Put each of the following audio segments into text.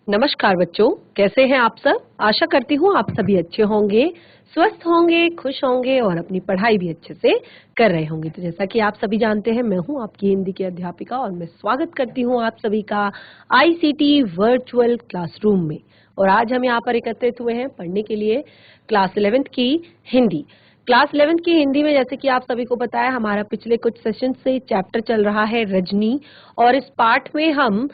नमस्कार बच्चों, कैसे हैं आप सब। आशा करती हूँ आप सभी अच्छे होंगे, स्वस्थ होंगे, खुश होंगे और अपनी पढ़ाई भी अच्छे से कर रहे होंगे। तो जैसा कि आप सभी जानते हैं, मैं हूँ आपकी हिंदी की अध्यापिका और मैं स्वागत करती हूँ आप सभी का आईसीटी वर्चुअल क्लासरूम में। और आज हम यहाँ पर एकत्रित हुए हैं पढ़ने के लिए क्लास 11th की हिंदी। क्लास 11th की हिंदी में जैसे कि आप सभी को पता है, हमारा पिछले कुछ सेशन से चैप्टर चल रहा है रजनी, और इस पाठ में हम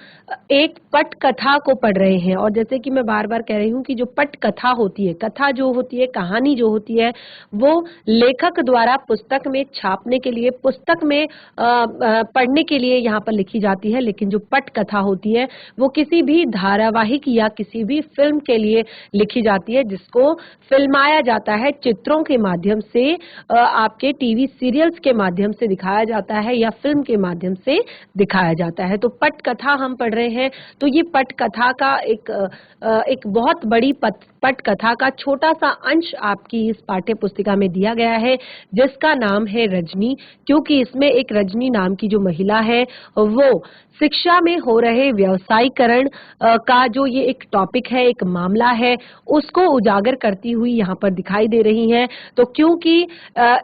एक पट कथा को पढ़ रहे हैं। और जैसे कि मैं बार बार कह रही हूँ कि जो पट कथा होती है, कथा जो होती है, कहानी जो होती है, वो लेखक द्वारा पुस्तक में छापने के लिए, पुस्तक में पढ़ने के लिए यहाँ पर लिखी जाती है। लेकिन जो पट कथा होती है वो किसी भी धारावाहिक या किसी भी फिल्म के लिए लिखी जाती है, जिसको फिल्माया जाता है, चित्रों के माध्यम से आपके टीवी सीरियल्स के माध्यम से दिखाया जाता है या फिल्म के माध्यम से दिखाया जाता है। तो पट कथा हम पढ़ रहे हैं। तो ये पट कथा का एक बहुत बड़ी पट कथा का छोटा सा अंश आपकी इस पाठ्य पुस्तिका में दिया गया है, जिसका नाम है रजनी। क्योंकि इसमें एक रजनी नाम की जो महिला है, वो शिक्षा में हो रहे व्यवसायीकरण का जो ये एक टॉपिक है, एक मामला है, उसको उजागर करती हुई यहाँ पर दिखाई दे रही हैं। तो क्योंकि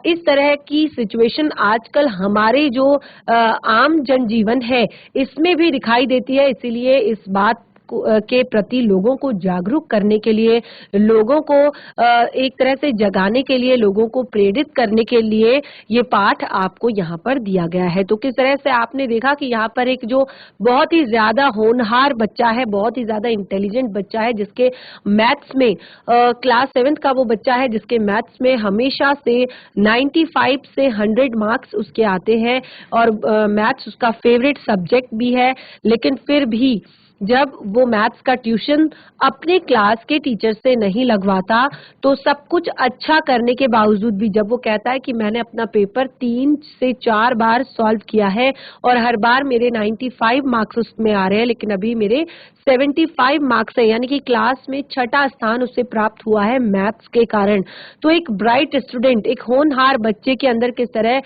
इस तरह की सिचुएशन आजकल हमारे जो आम जनजीवन है इसमें भी दिखाई देती है, इसीलिए इस बात के प्रति लोगों को जागरूक करने के लिए, लोगों को एक तरह से जगाने के लिए, लोगों को प्रेरित करने के लिए ये पाठ आपको यहाँ पर दिया गया है। तो किस तरह से आपने देखा कि यहाँ पर एक जो बहुत ही ज्यादा होनहार बच्चा है, बहुत ही ज्यादा इंटेलिजेंट बच्चा है, जिसके मैथ्स में क्लास 7th का वो बच्चा है जिसके मैथ्स में हमेशा से 95 से 100 मार्क्स उसके आते हैं और मैथ्स उसका फेवरेट सब्जेक्ट भी है। लेकिन फिर भी जब वो मैथ्स का ट्यूशन अपने क्लास के टीचर से नहीं लगवाता, तो सब कुछ अच्छा करने के बावजूद भी जब वो कहता है कि मैंने अपना पेपर 3 से 4 बार सॉल्व किया है और हर बार मेरे 95 मार्क्स उसमें आ रहे हैं, लेकिन अभी मेरे 75 मार्क्स है, यानी कि क्लास में 6ठा स्थान उसे प्राप्त हुआ है मैथ्स के कारण। तो एक ब्राइट स्टूडेंट, एक होनहार बच्चे के अंदर किस तरह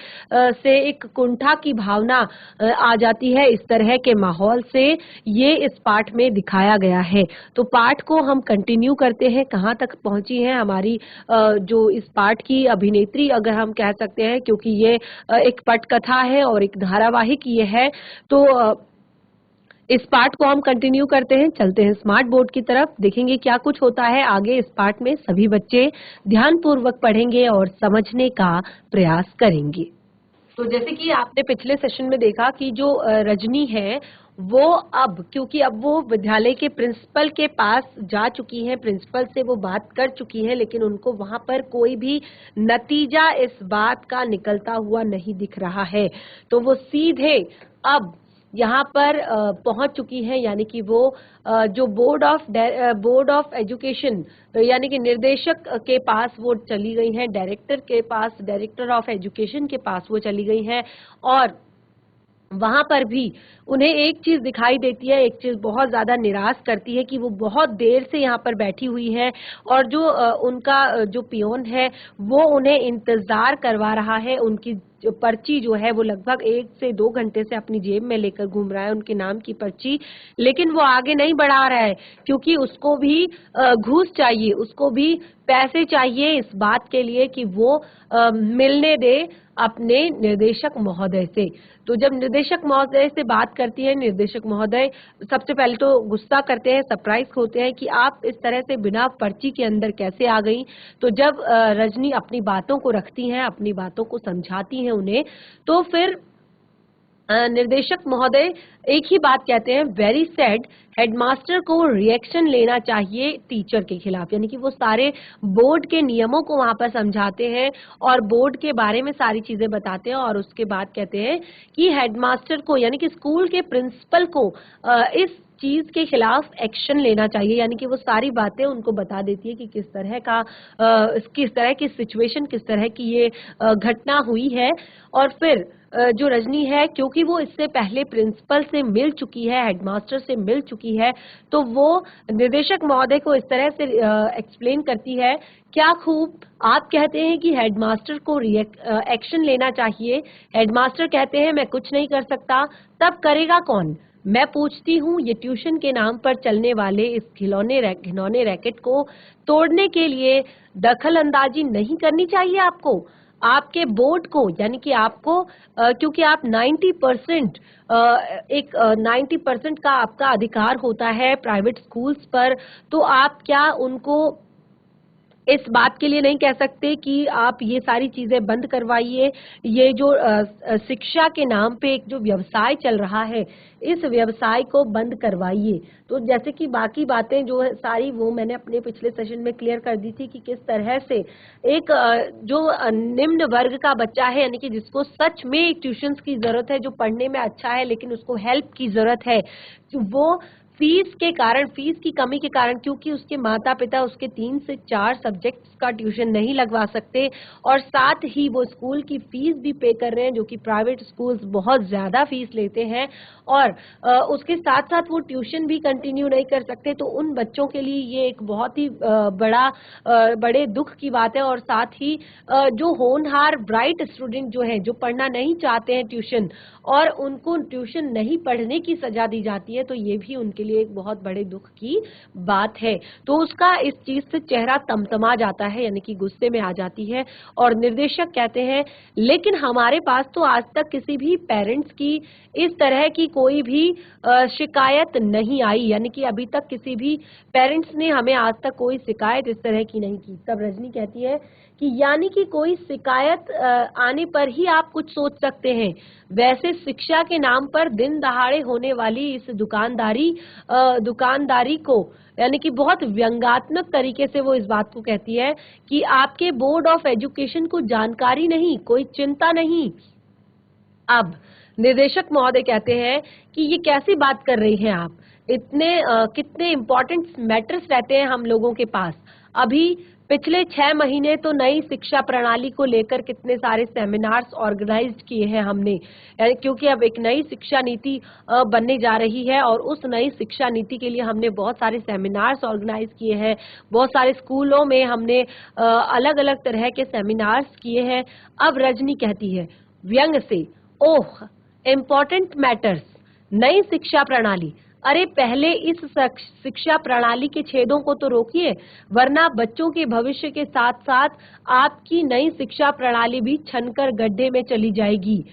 से एक कुंठा की भावना आ जाती है, इस तरह के माहौल से ये इस पाठ में दिखाया गया है। तो पाठ को हम कंटिन्यू करते हैं, कहाँ तक पहुंची है हमारी जो इस पाठ की अभिनेत्री अगर हम कह सकते हैं, क्योंकि ये एक पटकथा है और एक धारावाहिक ये है। तो इस पाठ को हम कंटिन्यू करते हैं, चलते हैं स्मार्ट बोर्ड की तरफ, देखेंगे क्या कुछ होता है आगे। इस पाठ में सभी बच्चे ध्यानपूर्वक पढ़ेंगे और समझने का प्रयास करेंगे। तो जैसे कि आपने पिछले सेशन में देखा कि जो रजनी है वो अब, क्योंकि अब वो विद्यालय के प्रिंसिपल के पास जा चुकी हैं, प्रिंसिपल से वो बात कर चुकी हैं, लेकिन उनको वहां पर कोई भी नतीजा इस बात का निकलता हुआ नहीं दिख रहा है। तो वो सीधे अब यहाँ पर पहुंच चुकी है, यानी कि वो जो बोर्ड ऑफ एजुकेशन यानी कि निर्देशक के पास वो चली गई हैं, डायरेक्टर के पास, डायरेक्टर ऑफ एजुकेशन के पास वो चली गई हैं। और वहां पर भी उन्हें एक चीज दिखाई देती है, एक चीज बहुत ज्यादा निराश करती है कि वो बहुत देर से यहाँ पर बैठी हुई है और जो उनका जो पियोन है वो उन्हें इंतजार करवा रहा है। उनकी जो पर्ची जो है वो लगभग 1 से 2 घंटे से अपनी जेब में लेकर घूम रहा है, उनके नाम की पर्ची, लेकिन वो आगे नहीं बढ़ा रहा है, क्योंकि उसको भी घूस चाहिए, उसको भी पैसे चाहिए इस बात के लिए कि वो मिलने दे अपने निर्देशक महोदय से। तो जब निर्देशक महोदय से बात करती है, निर्देशक महोदय सबसे पहले तो गुस्सा करते हैं, सरप्राइज होते हैं कि आप इस तरह से बिना पर्ची के अंदर कैसे आ गई। तो जब रजनी अपनी बातों को रखती हैं, अपनी बातों को समझाती हैं उन्हें, तो फिर निर्देशक महोदय एक ही बात कहते हैं, वेरी सैड, हेडमास्टर को रिएक्शन लेना चाहिए टीचर के खिलाफ। यानी कि वो सारे बोर्ड के नियमों को वहां पर समझाते हैं और बोर्ड के बारे में सारी चीजें बताते हैं, और उसके बाद कहते हैं कि हेडमास्टर को यानी कि स्कूल के प्रिंसिपल को इस चीज के खिलाफ एक्शन लेना चाहिए। यानी कि वो सारी बातें उनको बता देती है कि किस तरह की सिचुएशन, किस तरह की ये घटना हुई है। और फिर जो रजनी है, क्योंकि वो इससे पहले प्रिंसिपल से मिल चुकी है, हेडमास्टर से मिल चुकी है, तो वो निर्देशक महोदय को इस तरह से एक्सप्लेन करती है, क्या खूब आप कहते हैं कि हेडमास्टर को एक्शन लेना चाहिए, हेडमास्टर कहते हैं मैं कुछ नहीं कर सकता, तब करेगा कौन? मैं पूछती हूँ, ये ट्यूशन के नाम पर चलने वाले इस घिनौने रैकेट को तोड़ने के लिए दखल अंदाजी नहीं करनी चाहिए आपको? आपके बोर्ड को, यानी कि आपको क्योंकि आप 90% 90% का आपका अधिकार होता है प्राइवेट स्कूल्स पर, तो आप क्या उनको इस बात के लिए नहीं कह सकते कि आप ये सारी चीजें बंद करवाइए? ये जो शिक्षा के नाम पे एक जो व्यवसाय चल रहा है, इस व्यवसाय को बंद करवाइए। तो जैसे कि बाकी बातें जो है सारी, वो मैंने अपने पिछले सेशन में क्लियर कर दी थी कि किस तरह से एक जो निम्न वर्ग का बच्चा है, यानी कि जिसको सच में एक ट्यूशंस की जरूरत है, जो पढ़ने में अच्छा है लेकिन उसको हेल्प की जरूरत है, वो फीस के कारण, फीस की कमी के कारण, क्योंकि उसके माता पिता उसके 3 से 4 सब्जेक्ट्स का ट्यूशन नहीं लगवा सकते और साथ ही वो स्कूल की फीस भी पे कर रहे हैं, जो कि प्राइवेट स्कूल्स बहुत ज्यादा फीस लेते हैं, और उसके साथ साथ वो ट्यूशन भी कंटिन्यू नहीं कर सकते। तो उन बच्चों के लिए ये एक बहुत ही बड़े दुख की बात है। और साथ ही जो होनहार ब्राइट स्टूडेंट जो है, जो पढ़ना नहीं चाहते हैं ट्यूशन, और उनको ट्यूशन नहीं पढ़ने की सजा दी जाती है, तो ये भी उनके लिए एक बहुत बड़े दुख की बात है। तो उसका इस चीज से चेहरा तमतमा जाता है, यानी कि गुस्से में आ जाती है, और निर्देशक कहते हैं लेकिन हमारे पास तो आज तक किसी भी पेरेंट्स की इस तरह की कोई भी शिकायत नहीं आई, यानी कि अभी तक किसी भी पेरेंट्स ने हमें आज तक कोई शिकायत इस तरह की नहीं की। तब रजनी कहती है कि यानी कि कोई शिकायत आने पर ही आप कुछ सोच सकते हैं, वैसे शिक्षा के नाम पर दिन दहाड़े होने वाली इस दुकानदारी को, यानी कि बहुत व्यंग्यात्मक तरीके से वो इस बात को कहती है कि आपके बोर्ड ऑफ एजुकेशन को जानकारी नहीं, कोई चिंता नहीं। अब निर्देशक महोदय कहते हैं कि ये कैसी बात कर रही हैं आप, इतने कितने इम्पोर्टेंट मैटर्स रहते हैं हम लोगों के पास। अभी पिछले 6 महीने तो नई शिक्षा प्रणाली को लेकर कितने सारे सेमिनार्स ऑर्गेनाइज्ड किए हैं हमने, क्योंकि अब एक नई शिक्षा नीति बनने जा रही है, और उस नई शिक्षा नीति के लिए हमने बहुत सारे सेमिनार्स ऑर्गेनाइज किए हैं, बहुत सारे स्कूलों में हमने अलग अलग तरह के सेमिनार्स किए हैं। अब रजनी कहती है व्यंग से, ओह इम्पोर्टेंट मैटर्स, नई शिक्षा प्रणाली, अरे पहले इस शिक्षा प्रणाली के छेदों को तो रोकिए, वरना बच्चों के भविष्य के साथ साथ आपकी नई शिक्षा प्रणाली भी छनकर गड्ढे में चली जाएगी।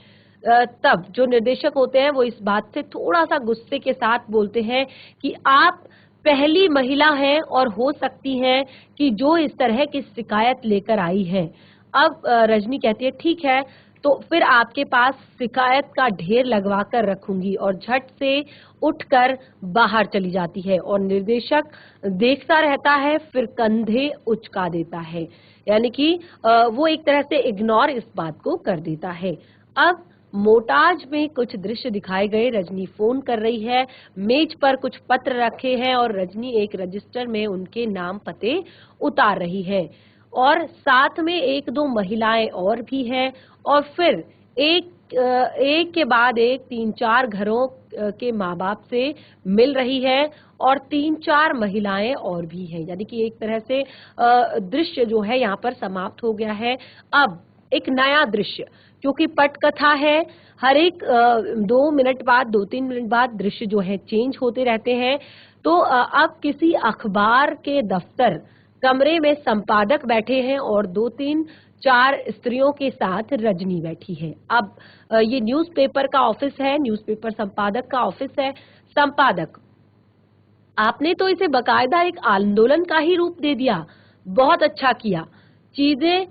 तब जो निर्देशक होते हैं वो इस बात से थोड़ा सा गुस्से के साथ बोलते हैं कि आप पहली महिला हैं और हो सकती हैं कि जो इस तरह की शिकायत लेकर आई है। अब रजनी कहती है ठीक है, तो फिर आपके पास शिकायत का ढेर लगवा कर रखूंगी, और झट से उठकर बाहर चली जाती है। और निर्देशक देखता रहता है, फिर कंधे उचका देता है, यानी कि वो एक तरह से इग्नोर इस बात को कर देता है। अब मोटाज में कुछ दृश्य दिखाए गए, रजनी फोन कर रही है, मेज पर कुछ पत्र रखे हैं और रजनी एक रजिस्टर में उनके नाम पते उतार रही है, और साथ में 1-2 महिलाएं और भी हैं, और फिर एक के बाद एक 3-4 घरों के माँ बाप से मिल रही है, और 3-4 महिलाएं और भी हैं, यानी कि एक तरह से दृश्य जो है यहाँ पर समाप्त हो गया है। अब एक नया दृश्य, क्योंकि पटकथा है, हर एक 2 मिनट बाद, 2-3 मिनट बाद दृश्य जो है चेंज होते रहते हैं। तो अब किसी अखबार के दफ्तर कमरे में संपादक बैठे हैं और 2-3-4 स्त्रियों के साथ रजनी बैठी है। अब ये न्यूज़पेपर का ऑफिस है, न्यूज़पेपर संपादक का ऑफिस है। संपादक, आपने तो इसे बकायदा एक आंदोलन का ही रूप दे दिया, बहुत अच्छा किया। चीजें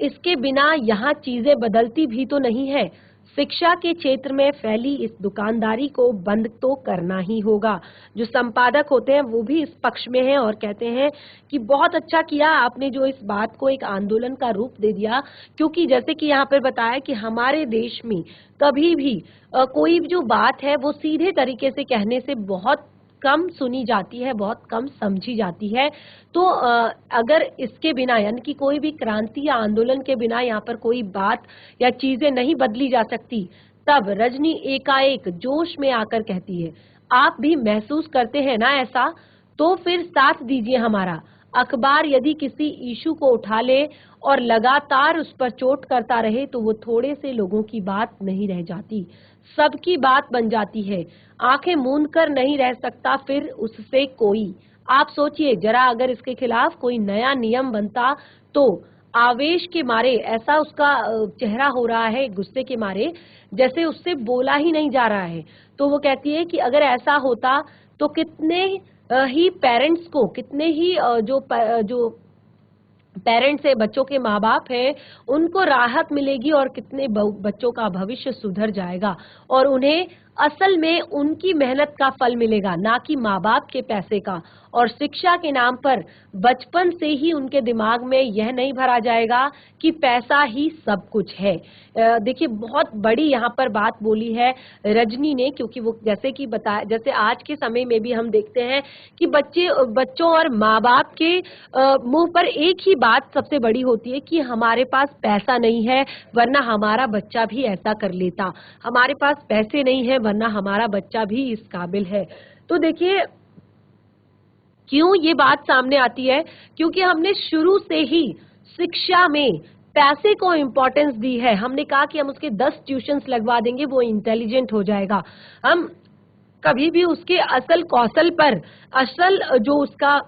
इसके बिना यहाँ चीजें बदलती भी तो नहीं है। शिक्षा के क्षेत्र में फैली इस दुकानदारी को बंद तो करना ही होगा। जो संपादक होते हैं वो भी इस पक्ष में हैं और कहते हैं कि बहुत अच्छा किया आपने जो इस बात को एक आंदोलन का रूप दे दिया, क्योंकि जैसे कि यहाँ पर बताया कि हमारे देश में कभी भी कोई जो बात है वो सीधे तरीके से कहने से बहुत कम सुनी जाती है, बहुत कम समझी जाती है। तो अगर इसके बिना, यानी कि कोई भी क्रांति या आंदोलन के बिना यहाँ पर कोई बात या चीजें नहीं बदली जा सकती, तब रजनी एकाएक जोश में आकर कहती है, आप भी महसूस करते हैं ना ऐसा? तो फिर साथ दीजिए हमारा। अखबार यदि किसी इशू को उठा ले और लगातार उस पर चोट करता रहे तो वो थोड़े से लोगों की बात नहीं रह जाती, सबकी बात बन जाती है, आंखें मूंद कर नहीं रह सकता फिर उससे कोई। आप सोचिए जरा, अगर इसके खिलाफ कोई नया नियम बनता तो आवेश के मारे ऐसा उसका चेहरा हो रहा है गुस्से के मारे, जैसे उससे बोला ही नहीं जा रहा है। तो वो कहती है कि अगर ऐसा होता तो कितने ही पेरेंट्स को, कितने ही जो पेरेंट्स है, बच्चों के माँ बाप है, उनको राहत मिलेगी और कितने बच्चों का भविष्य सुधर जाएगा और उन्हें असल में उनकी मेहनत का फल मिलेगा, ना कि माँ बाप के पैसे का। और शिक्षा के नाम पर बचपन से ही उनके दिमाग में यह नहीं भरा जाएगा कि पैसा ही सब कुछ है। देखिए बहुत बड़ी यहाँ पर बात बोली है रजनी ने, क्योंकि वो जैसे कि बताया, जैसे आज के समय में भी हम देखते हैं कि बच्चों और माँ बाप के मुंह पर एक ही बात सबसे बड़ी होती है कि हमारे पास पैसा नहीं है वरना हमारा बच्चा भी ऐसा कर लेता, हमारे पास पैसे नहीं है वरना हमारा बच्चा भी इस काबिल है। तो देखिए क्यों ये बात सामने आती है, क्योंकि हमने शुरू से ही शिक्षा में पैसे को इम्पोर्टेंस दी है। हमने कहा कि हम उसके 10 ट्यूशंस लगवा देंगे, वो इंटेलिजेंट हो जाएगा। हम कभी भी उसके असल कौशल पर, असल जो उसका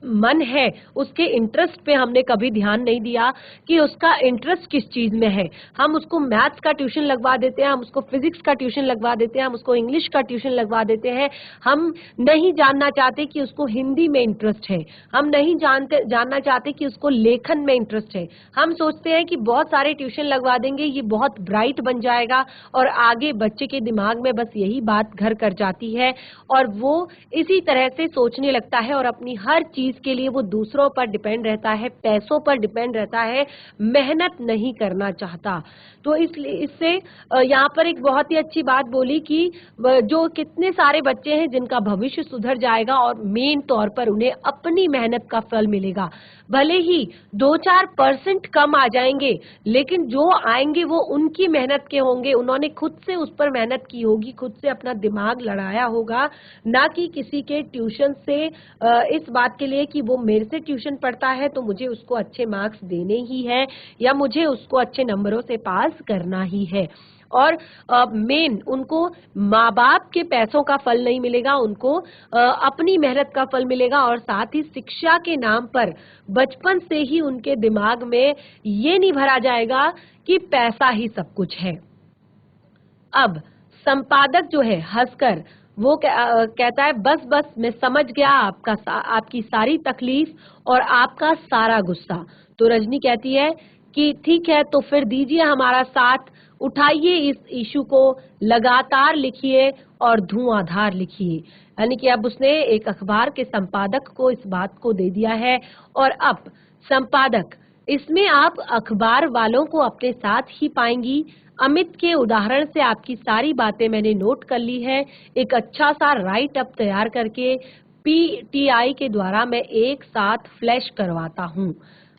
मन है, उसके इंटरेस्ट पे हमने कभी ध्यान नहीं दिया कि उसका इंटरेस्ट किस चीज में है। हम उसको मैथ्स का ट्यूशन लगवा देते हैं, हम उसको फिजिक्स का ट्यूशन लगवा देते हैं, हम उसको इंग्लिश का ट्यूशन लगवा देते हैं। हम नहीं जानना चाहते कि उसको हिंदी में इंटरेस्ट है, हम नहीं जानना चाहते कि उसको लेखन में इंटरेस्ट है। हम सोचते हैं कि बहुत सारे ट्यूशन लगवा देंगे, ये बहुत ब्राइट बन जाएगा, और आगे बच्चे के दिमाग में बस यही बात घर कर जाती है और वो इसी तरह से सोचने लगता है और अपनी हर चीज के लिए वो दूसरों पर डिपेंड रहता है, पैसों पर डिपेंड रहता है, मेहनत नहीं करना चाहता। तो इसलिए इससे यहाँ पर एक बहुत ही अच्छी बात बोली कि जो कितने सारे बच्चे हैं जिनका भविष्य सुधर जाएगा और मेन तौर पर उन्हें अपनी मेहनत का फल मिलेगा। भले ही 2-4% कम आ जाएंगे, लेकिन जो आएंगे वो उनकी मेहनत के होंगे, उन्होंने खुद से उस पर मेहनत की होगी, खुद से अपना दिमाग लड़ाया होगा, ना कि किसी के ट्यूशन से इस बात के लिए कि वो मेरे से ट्यूशन पढ़ता है तो मुझे उसको अच्छे मार्क्स देने ही है या मुझे उसको अच्छे नंबरों से पास करना ही है। और मेन उनको माँ बाप के पैसों का फल नहीं मिलेगा, उनको अपनी मेहनत का फल मिलेगा। और साथ ही शिक्षा के नाम पर बचपन से ही उनके दिमाग में ये नहीं भरा जाएगा कि पैसा ही सब कुछ है। अब संपादक जो है हंसकर वो कहता है, बस बस मैं समझ गया आपकी सारी तकलीफ और आपका सारा गुस्सा। तो रजनी कहती है कि ठीक है, तो फिर दीजिए हमारा साथ, उठाइए इस इशू को, लगातार लिखिए और धुआंधार लिखिए। यानी कि अब उसने एक अखबार के संपादक को इस बात को दे दिया है और अब संपादक, इसमें आप अखबार वालों को अपने साथ ही पाएंगी। अमित के उदाहरण से आपकी सारी बातें मैंने नोट कर ली है। एक अच्छा सा राइट अप तैयार करके पीटीआई के द्वारा मैं एक साथ फ्लैश करवाता हूँ।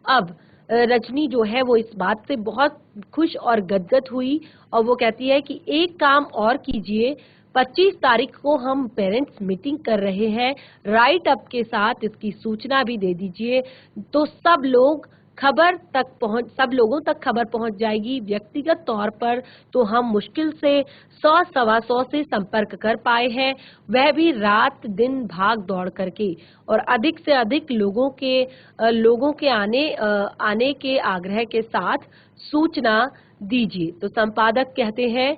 अब रजनी जो है वो इस बात से बहुत खुश और गदगद हुई और वो कहती है कि एक काम और कीजिए, 25 तारीख को हम पेरेंट्स मीटिंग कर रहे हैं, राइट अप के साथ इसकी सूचना भी दे दीजिए, तो सब लोगों तक खबर पहुंच जाएगी। व्यक्तिगत तौर पर तो हम मुश्किल से 100-125 से संपर्क कर पाए हैं, वह भी रात दिन भाग दौड़ करके, और अधिक से अधिक लोगों के आने के आग्रह के साथ सूचना दीजिए। तो संपादक कहते हैं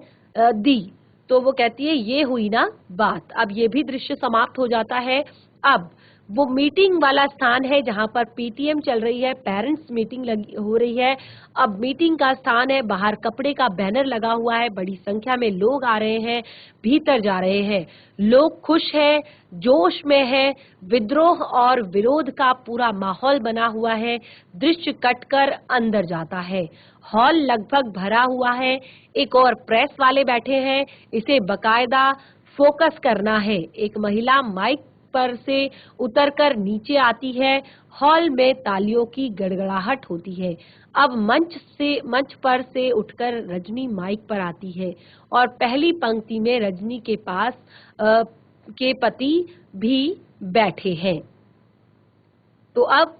दी। तो वो कहती है ये हुई ना बात। अब ये भी दृश्य समाप्त हो जाता है। अब वो मीटिंग वाला स्थान है जहां पर पीटीएम चल रही है, पेरेंट्स मीटिंग हो रही है। अब मीटिंग का स्थान है, बाहर कपड़े का बैनर लगा हुआ है, बड़ी संख्या में लोग आ रहे हैं, भीतर जा रहे हैं। लोग खुश हैं, जोश में है, विद्रोह और विरोध का पूरा माहौल बना हुआ है। दृश्य कटकर अंदर जाता है, हॉल लगभग भरा हुआ है, एक और प्रेस वाले बैठे हैं, इसे बकायदा फोकस करना है। एक महिला माइक पर से उतरकर नीचे आती है, हॉल में तालियों की गड़गड़ाहट होती है। अब मंच पर से उठकर रजनी माइक पर आती है और पहली पंक्ति में रजनी के पास के पति भी बैठे हैं। तो अब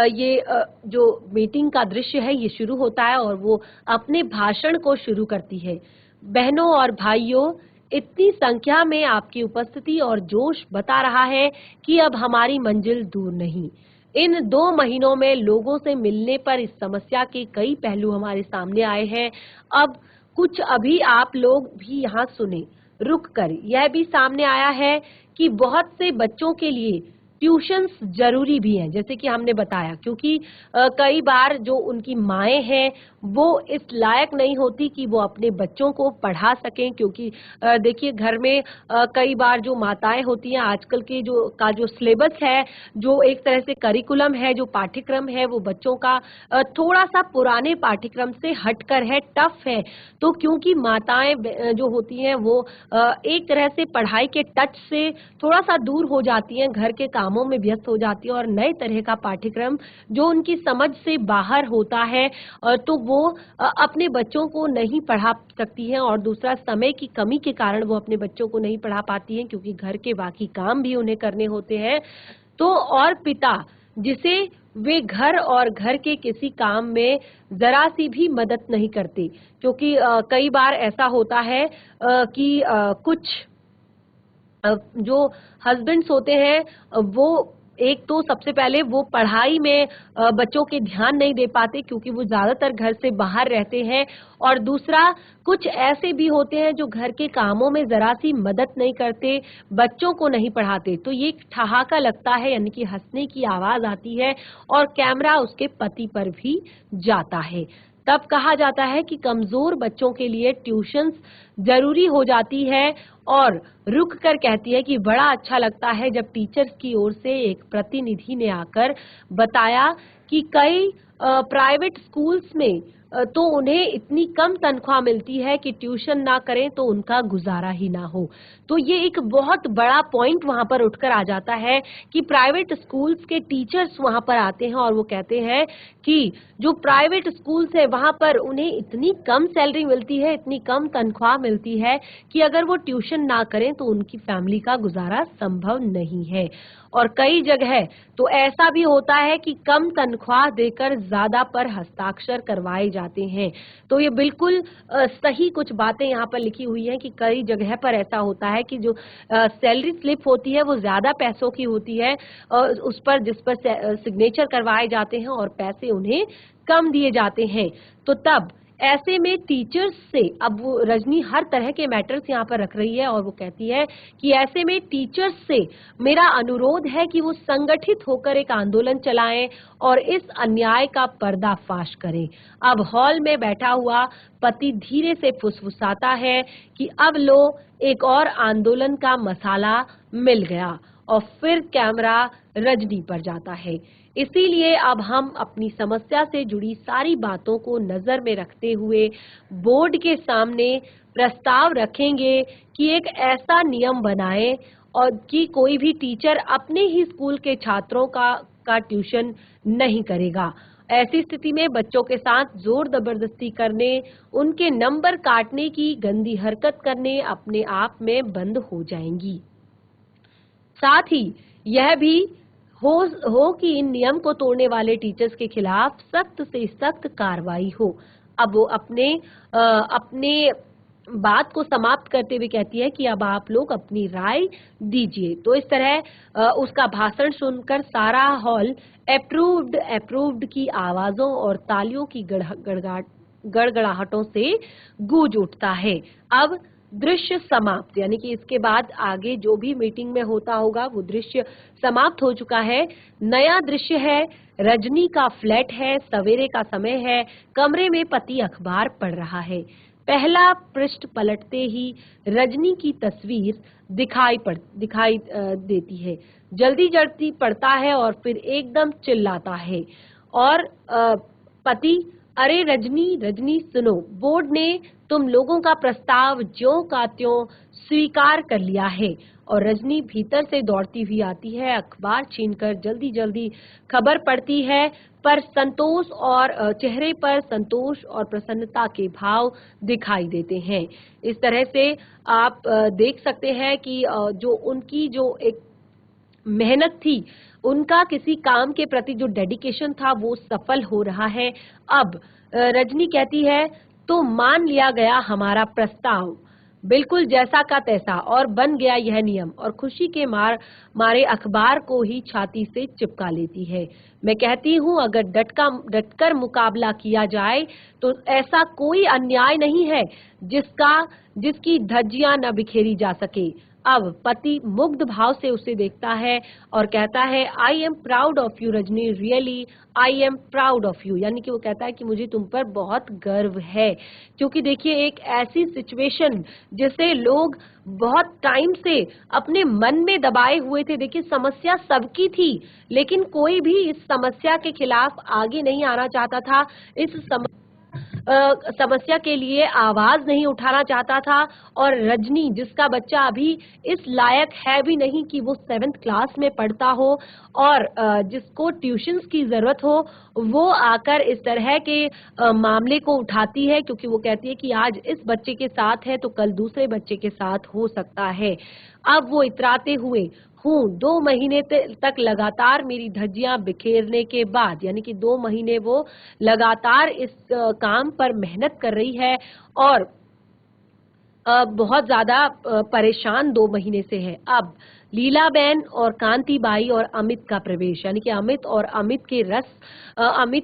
ये जो मीटिंग का दृश्य है ये शुरू होता है और वो अपने भाषण को शुरू करती है। बहनों और भाइयों, इतनी संख्या में आपकी उपस्थिति और जोश बता रहा है कि अब हमारी मंजिल दूर नहीं। इन 2 महीनों में लोगों से मिलने पर इस समस्या के कई पहलू हमारे सामने आए हैं। अब कुछ अभी आप लोग भी यहाँ सुने, रुक कर यह भी सामने आया है कि बहुत से बच्चों के लिए ट्यूशन्स जरूरी भी हैं, जैसे कि हमने बताया, क्योंकि कई बार जो उनकी माएँ हैं वो इस लायक नहीं होती कि वो अपने बच्चों को पढ़ा सकें, क्योंकि देखिए घर में कई बार जो माताएं होती हैं, आजकल के जो सिलेबस है, जो एक तरह से करिकुलम है, जो पाठ्यक्रम है, वो बच्चों का थोड़ा सा पुराने पाठ्यक्रम से हटकर है, टफ है। तो क्योंकि माताएं जो होती हैं वो एक तरह से पढ़ाई के टच से थोड़ा सा दूर हो जाती हैं, घर के कामों में व्यस्त हो जाती हैं और नए तरह का पाठ्यक्रम जो उनकी समझ से बाहर होता है तो वो अपने बच्चों को नहीं पढ़ा सकती हैं, और दूसरा समय की कमी के कारण वो अपने बच्चों को नहीं पढ़ा पाती हैं, क्योंकि घर के बाकी काम भी उन्हें करने होते हैं। तो और पिता जिसे वे घर और घर के किसी काम में जरा सी भी मदद नहीं करते, क्योंकि कई बार ऐसा होता है कि कुछ जो हस्बैंड्स होते हैं वो एक तो सबसे पहले वो पढ़ाई में बच्चों के ध्यान नहीं दे पाते, क्योंकि वो ज्यादातर घर से बाहर रहते हैं, और दूसरा कुछ ऐसे भी होते हैं जो घर के कामों में जरा सी मदद नहीं करते, बच्चों को नहीं पढ़ाते। तो ये ठहाका लगता है, यानी कि हंसने की आवाज आती है और कैमरा उसके पति पर भी जाता है। तब कहा जाता है कि कमजोर बच्चों के लिए ट्यूशन्स जरूरी हो जाती है, और रुक कर कहती है कि बड़ा अच्छा लगता है जब टीचर्स की ओर से एक प्रतिनिधि ने आकर बताया कि कई प्राइवेट स्कूल्स में तो उन्हें इतनी कम तनख्वाह मिलती है कि ट्यूशन ना करें तो उनका गुजारा ही ना हो। तो ये एक बहुत बड़ा पॉइंट वहां पर उठकर आ जाता है कि प्राइवेट स्कूल्स के टीचर्स वहां पर आते हैं और वो कहते हैं कि जो प्राइवेट स्कूल्स है वहां पर उन्हें इतनी कम सैलरी मिलती है, इतनी कम तनख्वाह मिलती है कि अगर वो ट्यूशन ना करें तो उनकी फैमिली का गुजारा संभव नहीं है। और कई जगह तो ऐसा भी होता है कि कम तनख्वाह देकर ज्यादा पर हस्ताक्षर करवाए जाते हैं। तो ये बिल्कुल सही कुछ बातें यहाँ पर लिखी हुई हैं कि कई जगह पर ऐसा होता है कि जो सैलरी स्लिप होती है वो ज्यादा पैसों की होती है, उस पर जिस पर सिग्नेचर करवाए जाते हैं और पैसे उन्हें कम दिए जाते हैं। तो तब ऐसे में टीचर्स से, अब वो रजनी हर तरह के मैटर्स यहाँ पर रख रही है और वो कहती है कि ऐसे में टीचर्स से मेरा अनुरोध है कि वो संगठित होकर एक आंदोलन चलाएं और इस अन्याय का पर्दाफाश करें। अब हॉल में बैठा हुआ पति धीरे से फुसफुसाता है कि अब लो एक और आंदोलन का मसाला मिल गया, और फिर कैमरा रजनी पर जाता है। इसीलिए अब हम अपनी समस्या से जुड़ी सारी बातों को नजर में रखते हुए बोर्ड के सामने प्रस्ताव रखेंगे कि एक ऐसा नियम बनाएं और कि कोई भी टीचर अपने ही स्कूल के छात्रों का ट्यूशन नहीं करेगा। ऐसी स्थिति में बच्चों के साथ जोर जबरदस्ती करने, उनके नंबर काटने की गंदी हरकत करने अपने आप में बंद हो जाएंगी। साथ ही यह भी हो कि इन नियम को तोड़ने वाले टीचर्स के खिलाफ सख्त से सख्त कार्रवाई हो। अब वो अपने बात को समाप्त करते हुए कहती है कि अब आप लोग अपनी राय दीजिए। तो इस तरह उसका भाषण सुनकर सारा हॉल अप्रूव्ड की आवाजों और तालियों की गड़गड़ाहटों से गूंज उठता है। अब दृश्य समाप्त, यानी कि इसके बाद आगे जो भी मीटिंग में होता होगा वो दृश्य समाप्त हो चुका है। नया दृश्य है, रजनी का फ्लैट है, सवेरे का समय है, कमरे में पति अखबार पढ़ रहा है। पहला पृष्ठ पलटते ही रजनी की तस्वीर दिखाई देती है। जल्दी जल्दी पढ़ता है और फिर एकदम चिल्लाता है, और पति, अरे रजनी रजनी सुनो, बोर्ड ने तुम लोगों का प्रस्ताव ज्यों का त्यों स्वीकार कर लिया है। और रजनी भीतर से दौड़ती हुई आती है, अखबार छीनकर जल्दी जल्दी खबर पढ़ती है, पर संतोष और चेहरे पर संतोष और प्रसन्नता के भाव दिखाई देते हैं। इस तरह से आप देख सकते हैं कि जो उनकी जो एक मेहनत थी, उनका किसी काम के प्रति जो डेडिकेशन था वो सफल हो रहा है। अब रजनी कहती है, तो मान लिया गया हमारा प्रस्ताव बिल्कुल जैसा का तैसा और बन गया यह नियम, और खुशी के मारे अखबार को ही छाती से चिपका लेती है। मैं कहती हूँ अगर डटकर मुकाबला किया जाए तो ऐसा कोई अन्याय नहीं है जिसकी धज्जियां न बिखेरी जा सके। अब पति मुग्ध भाव से उसे देखता है और कहता है I am proud of you Rajni, really I am proud of you, यानी कि वो कहता है कि मुझे तुम पर बहुत गर्व है। क्योंकि देखिए एक ऐसी सिचुएशन जिसे लोग बहुत टाइम से अपने मन में दबाए हुए थे, देखिए समस्या सबकी थी लेकिन कोई भी इस समस्या के खिलाफ आगे नहीं आना चाहता था, इस समस्या के लिए आवाज नहीं उठाना चाहता था। और रजनी जिसका बच्चा अभी इस लायक है भी नहीं कि वो 7th क्लास में पढ़ता हो और जिसको ट्यूशंस की जरूरत हो, वो आकर इस तरह के मामले को उठाती है, क्योंकि वो कहती है कि आज इस बच्चे के साथ है तो कल दूसरे बच्चे के साथ हो सकता है। अब वो इतराते हुए हूँ 2 महीने तक लगातार मेरी धज्जियां बिखेरने के बाद, यानी कि 2 महीने वो लगातार इस काम पर मेहनत कर रही है और बहुत ज्यादा परेशान 2 महीने से है। अब लीलाबेन और कांतिबाई और अमित का प्रवेश, यानी कि अमित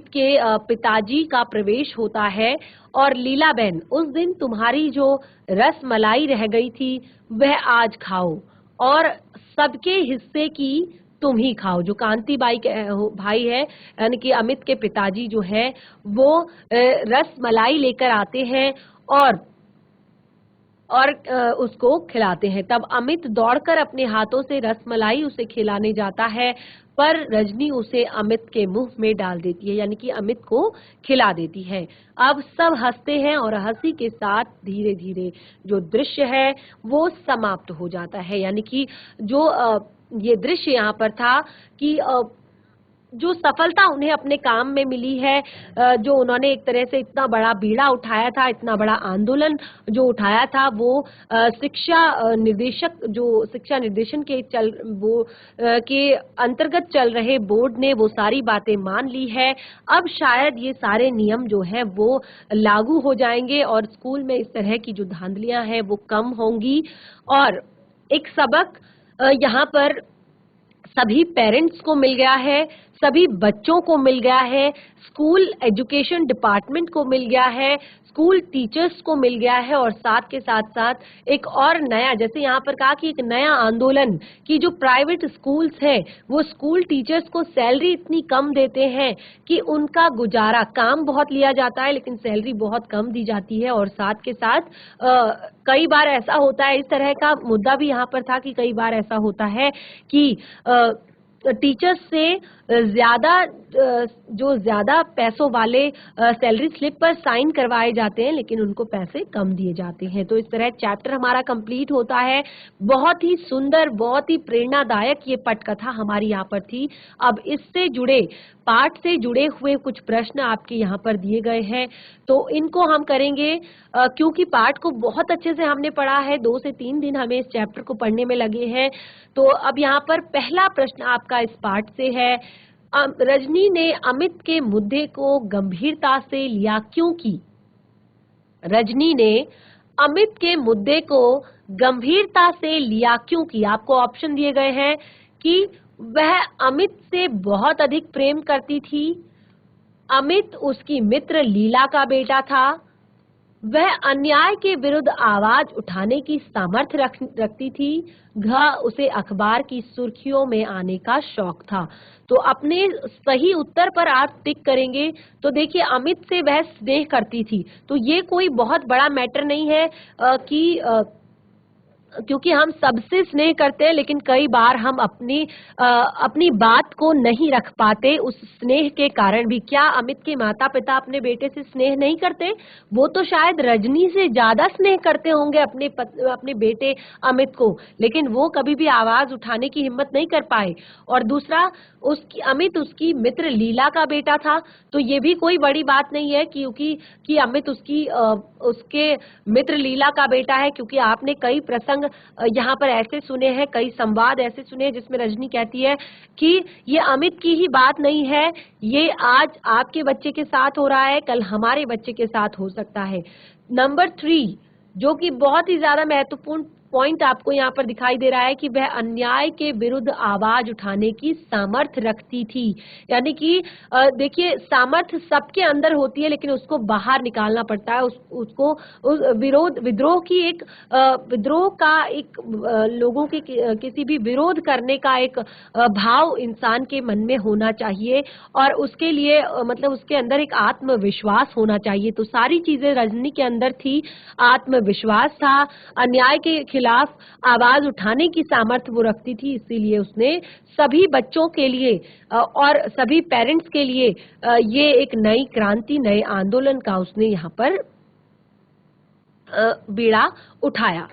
के पिताजी का प्रवेश होता है। और लीलाबेन उस दिन तुम्हारी जो रस मलाई रह गई थी वह आज खाओ और सबके हिस्से की तुम ही खाओ। जो कांतिबाई के भाई है यानी कि अमित के पिताजी जो है वो रस मलाई लेकर आते हैं और उसको खिलाते हैं। तब अमित दौड़कर अपने हाथों से रसमलाई उसे खिलाने जाता है, पर रजनी उसे अमित के मुंह में डाल देती है, यानी कि अमित को खिला देती है। अब सब हंसते हैं और हंसी के साथ धीरे धीरे जो दृश्य है वो समाप्त हो जाता है। यानी कि जो ये दृश्य यहाँ पर था कि जो सफलता उन्हें अपने काम में मिली है, जो उन्होंने एक तरह से इतना बड़ा बीड़ा उठाया था, इतना बड़ा आंदोलन जो उठाया था, वो शिक्षा निर्देशन के अंतर्गत चल रहे बोर्ड ने वो सारी बातें मान ली है। अब शायद ये सारे नियम जो है वो लागू हो जाएंगे और स्कूल में इस तरह की जो धांधलियां हैं वो कम होंगी। और एक सबक यहाँ पर सभी पेरेंट्स को मिल गया है, सभी बच्चों को मिल गया है, स्कूल एजुकेशन डिपार्टमेंट को मिल गया है, स्कूल टीचर्स को मिल गया है और साथ के साथ साथ एक और नया, जैसे यहाँ पर कहा कि एक नया आंदोलन कि जो प्राइवेट स्कूल्स हैं वो स्कूल टीचर्स को सैलरी इतनी कम देते हैं कि उनका गुजारा, काम बहुत लिया जाता है लेकिन सैलरी बहुत कम दी जाती है। और साथ के साथ कई बार ऐसा होता है, इस तरह का मुद्दा भी यहाँ पर था कि कई बार ऐसा होता है कि टीचर्स से ज्यादा पैसों वाले सैलरी स्लिप पर साइन करवाए जाते हैं लेकिन उनको पैसे कम दिए जाते हैं। तो इस तरह चैप्टर हमारा कंप्लीट होता है। बहुत ही सुंदर, बहुत ही प्रेरणादायक ये पटकथा हमारी यहाँ पर थी। अब इससे जुड़े पाठ से जुड़े हुए कुछ प्रश्न आपके यहाँ पर दिए गए हैं, तो इनको हम करेंगे क्योंकि पाठ को बहुत अच्छे से हमने पढ़ा है, 2 से 3 दिन हमें इस चैप्टर को पढ़ने में लगे हैं। तो अब यहाँ पर पहला प्रश्न आपका इस पाठ से है, रजनी ने अमित के मुद्दे को गंभीरता से लिया क्योंकि? रजनी ने अमित के मुद्दे को गंभीरता से लिया क्योंकि आपको ऑप्शन दिए गए हैं कि वह अमित से बहुत अधिक प्रेम करती थी, अमित उसकी मित्र लीला का बेटा था, वह अन्याय के विरुद्ध आवाज उठाने की सामर्थ्य रखती थी, उसे अखबार की सुर्खियों में आने का शौक था। तो अपने सही उत्तर पर आप टिक करेंगे। तो देखिए अमित से वह स्नेह करती थी, तो ये कोई बहुत बड़ा मैटर नहीं है कि क्योंकि हम सबसे स्नेह करते हैं लेकिन कई बार हम अपनी बात को नहीं रख पाते उस स्नेह के कारण भी। क्या अमित के माता पिता अपने बेटे से स्नेह नहीं करते? वो तो शायद रजनी से ज्यादा स्नेह करते होंगे अपने बेटे अमित को, लेकिन वो कभी भी आवाज उठाने की हिम्मत नहीं कर पाए। और दूसरा, अमित उसकी मित्र लीला का बेटा था, तो ये भी कोई बड़ी बात नहीं है क्योंकि अमित उसके मित्र लीला का बेटा है, क्योंकि आपने कई प्रसंग प्रसंग यहाँ पर ऐसे सुने हैं, कई संवाद ऐसे सुने हैं जिसमें रजनी कहती है कि ये अमित की ही बात नहीं है, ये आज आपके बच्चे के साथ हो रहा है, कल हमारे बच्चे के साथ हो सकता है। नंबर 3 जो कि बहुत ही ज्यादा महत्वपूर्ण पॉइंट आपको यहाँ पर दिखाई दे रहा है कि वह अन्याय के विरुद्ध आवाज उठाने की सामर्थ्य रखती थी। यानी कि देखिए, सामर्थ्य सबके अंदर होती है लेकिन उसको बाहर निकालना पड़ता है, उसको उस विद्रोह की एक विद्रोह का एक लोगों के किसी भी विरोध करने का एक भाव इंसान के मन में होना चाहिए और उसके लिए मतलब उसके अंदर एक आत्मविश्वास होना चाहिए। तो सारी चीजें रजनी के अंदर थी, आत्मविश्वास था, अन्याय के खिलाफ आवाज उठाने की सामर्थ्य वो रखती थी, इसीलिए उसने सभी बच्चों के लिए और सभी पेरेंट्स के लिए ये एक नई क्रांति, नए आंदोलन का उसने यहाँ पर बीड़ा उठाया।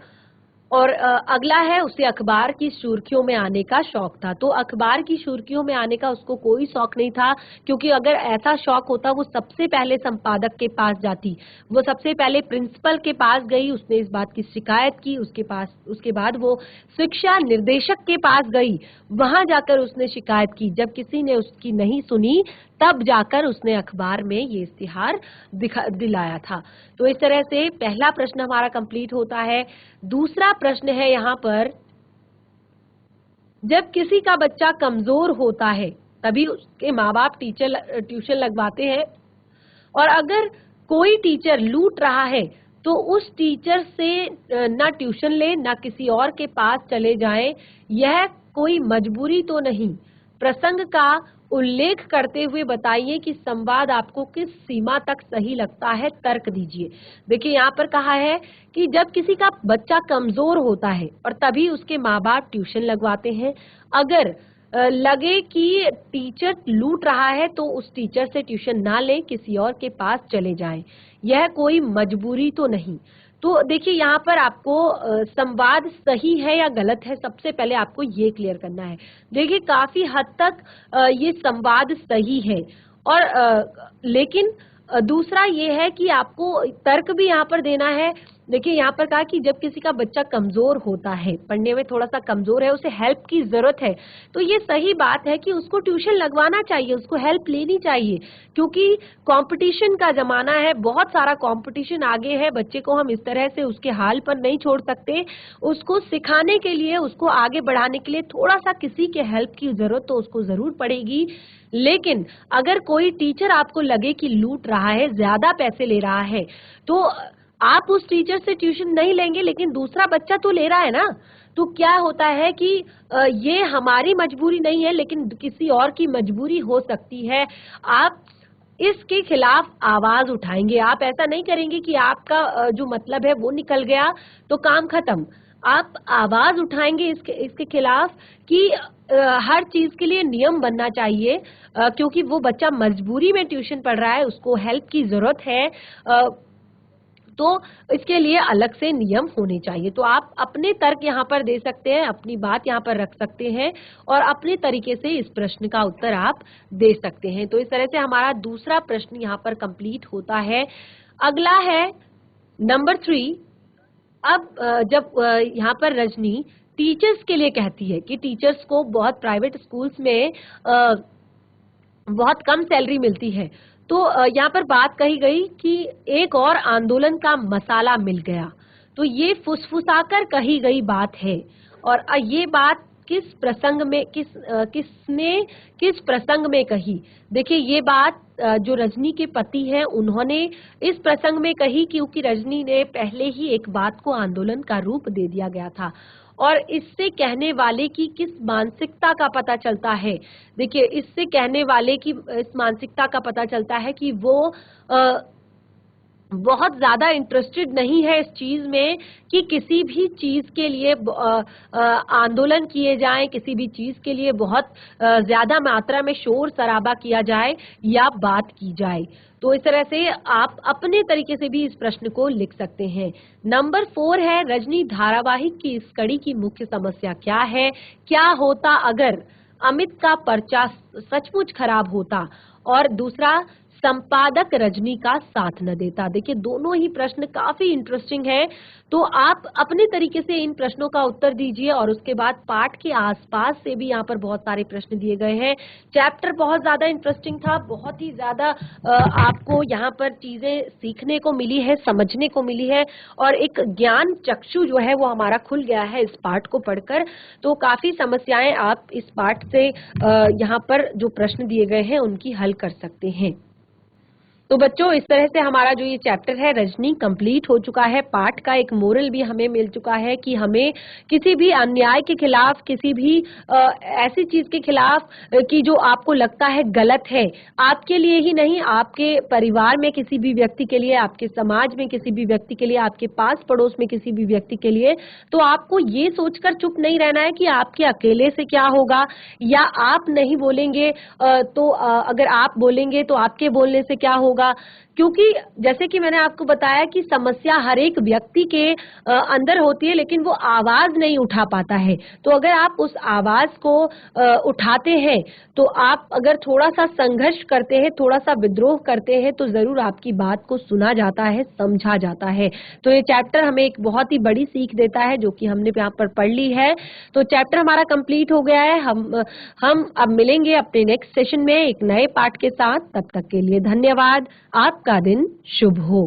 और अगला है, उसे अखबार की सुर्खियों में आने का शौक था। तो अखबार की सुर्खियों में आने का उसको कोई शौक नहीं था, क्योंकि अगर ऐसा शौक होता वो सबसे पहले संपादक के पास जाती, वो सबसे पहले प्रिंसिपल के पास गई, उसने इस बात की शिकायत की, उसके बाद वो शिक्षा निर्देशक के पास गई, वहां जाकर उसने शिकायत की। जब किसी ने उसकी नहीं सुनी तब जाकर उसने अखबार में ये इश्तिहार दिलाया था। तो इस तरह से पहला प्रश्न हमारा कंप्लीट होता है। दूसरा प्रश्न है यहाँ पर, जब किसी का बच्चा कमजोर होता है तभी उसके माँ बाप ट्यूशन लगवाते हैं, और अगर कोई टीचर लूट रहा है तो उस टीचर से ना ट्यूशन ले ना किसी और के पास चले जाएं। यह कोई मजबूरी तो नहीं। प्रसंग का उल्लेख करते हुए बताइए कि संवाद आपको किस सीमा तक सही लगता है, तर्क दीजिए। देखिए, यहाँ पर कहा है कि जब किसी का बच्चा कमजोर होता है और तभी उसके माँ बाप ट्यूशन लगवाते हैं। अगर लगे कि टीचर लूट रहा है तो उस टीचर से ट्यूशन ना लें, किसी और के पास चले जाएं। यह कोई मजबूरी तो नहीं। तो देखिए, यहाँ पर आपको संवाद सही है या गलत है, सबसे पहले आपको ये क्लियर करना है। देखिए, काफी हद तक ये संवाद सही है, और लेकिन दूसरा ये है कि आपको तर्क भी यहाँ पर देना है। देखिए, यहाँ पर कहा कि जब किसी का बच्चा कमजोर होता है, पढ़ने में थोड़ा सा कमजोर है, उसे हेल्प की जरूरत है, तो ये सही बात है कि उसको ट्यूशन लगवाना चाहिए, उसको हेल्प लेनी चाहिए, क्योंकि कंपटीशन का जमाना है, बहुत सारा कंपटीशन आगे है। बच्चे को हम इस तरह से उसके हाल पर नहीं छोड़ सकते। उसको सिखाने के लिए, उसको आगे बढ़ाने के लिए थोड़ा सा किसी के हेल्प की जरूरत तो उसको जरूर पड़ेगी। लेकिन अगर कोई टीचर आपको लगे कि लूट रहा है, ज्यादा पैसे ले रहा है, तो आप उस टीचर से ट्यूशन नहीं लेंगे, लेकिन दूसरा बच्चा तो ले रहा है ना। तो क्या होता है कि ये हमारी मजबूरी नहीं है, लेकिन किसी और की मजबूरी हो सकती है। आप इसके खिलाफ आवाज उठाएंगे। आप ऐसा नहीं करेंगे कि आपका जो मतलब है वो निकल गया तो काम खत्म। आप आवाज उठाएंगे इसके खिलाफ कि हर चीज के लिए नियम बनना चाहिए, क्योंकि वो बच्चा मजबूरी में ट्यूशन पढ़ रहा है, उसको हेल्प की जरूरत है, तो इसके लिए अलग से नियम होने चाहिए। तो आप अपने तर्क यहाँ पर दे सकते हैं, अपनी बात यहाँ पर रख सकते हैं और अपने तरीके से इस प्रश्न का उत्तर आप दे सकते हैं। तो इस तरह से हमारा दूसरा प्रश्न यहाँ पर कंप्लीट होता है। अगला है नंबर 3। अब जब यहाँ पर रजनी टीचर्स के लिए कहती है कि टीचर्स को बहुत प्राइवेट स्कूल्स में बहुत कम सैलरी मिलती है, तो यहाँ पर बात कही गई कि एक और आंदोलन का मसाला मिल गया। तो ये फुसफुसाकर कही गई बात है, और ये बात किस प्रसंग में किसने किस प्रसंग में कही। देखिए, ये बात जो रजनी के पति हैं उन्होंने इस प्रसंग में कही, क्योंकि रजनी ने पहले ही एक बात को आंदोलन का रूप दे दिया गया था, और इससे कहने वाले की किस मानसिकता का पता चलता है। देखिए, इससे कहने वाले की इस मानसिकता का पता चलता है कि वो बहुत ज्यादा इंटरेस्टेड नहीं है इस चीज में कि किसी भी चीज के लिए आंदोलन किए जाए, किसी भी चीज के लिए बहुत ज्यादा मात्रा में शोर शराबा किया जाए या बात की जाए। तो इस तरह से आप अपने तरीके से भी इस प्रश्न को लिख सकते हैं। नंबर 4 है, रजनी धारावाहिक की इस कड़ी की मुख्य समस्या क्या है? क्या होता अगर अमित का पर्चा सचमुच खराब होता? और दूसरा, संपादक रजनी का साथ न देता। देखिए दोनों ही प्रश्न काफी इंटरेस्टिंग है, तो आप अपने तरीके से इन प्रश्नों का उत्तर दीजिए और उसके बाद पाठ के आसपास से भी यहाँ पर बहुत सारे प्रश्न दिए गए हैं। चैप्टर बहुत ज्यादा इंटरेस्टिंग था, बहुत ही ज्यादा आपको यहाँ पर चीजें सीखने को मिली है, समझने को मिली है और एक ज्ञान चक्षु जो है वो हमारा खुल गया है इस पाठ को पढ़कर। तो काफी समस्याएं आप इस पाठ से यहाँ पर जो प्रश्न दिए गए हैं उनकी हल कर सकते हैं। तो बच्चों इस तरह से हमारा जो ये चैप्टर है रजनी कंप्लीट हो चुका है। पाठ का एक मोरल भी हमें मिल चुका है कि हमें किसी भी अन्याय के खिलाफ, किसी भी ऐसी चीज के खिलाफ कि जो आपको लगता है गलत है, आपके लिए ही नहीं, आपके परिवार में किसी भी व्यक्ति के लिए, आपके समाज में किसी भी व्यक्ति के लिए, आपके पास पड़ोस में किसी भी व्यक्ति के लिए, तो आपको ये सोचकर चुप नहीं रहना है कि आपके अकेले से क्या होगा या आप नहीं बोलेंगे तो अगर आप बोलेंगे तो आपके बोलने से क्या होगा। क्योंकि जैसे कि मैंने आपको बताया कि समस्या हर एक व्यक्ति के अंदर होती है, लेकिन वो आवाज नहीं उठा पाता है। तो अगर आप उस आवाज को उठाते हैं, तो आप अगर थोड़ा सा संघर्ष करते हैं, थोड़ा सा विद्रोह करते हैं, तो जरूर आपकी बात को सुना जाता है, समझा जाता है। तो ये चैप्टर हमें एक बहुत ही बड़ी सीख देता है जो कि हमने यहाँ पर पढ़ ली है। तो चैप्टर हमारा कंप्लीट हो गया है। हम अब मिलेंगे अपने नेक्स्ट सेशन में एक नए पाठ के साथ। तब तक के लिए धन्यवाद। आपका दिन शुभ हो।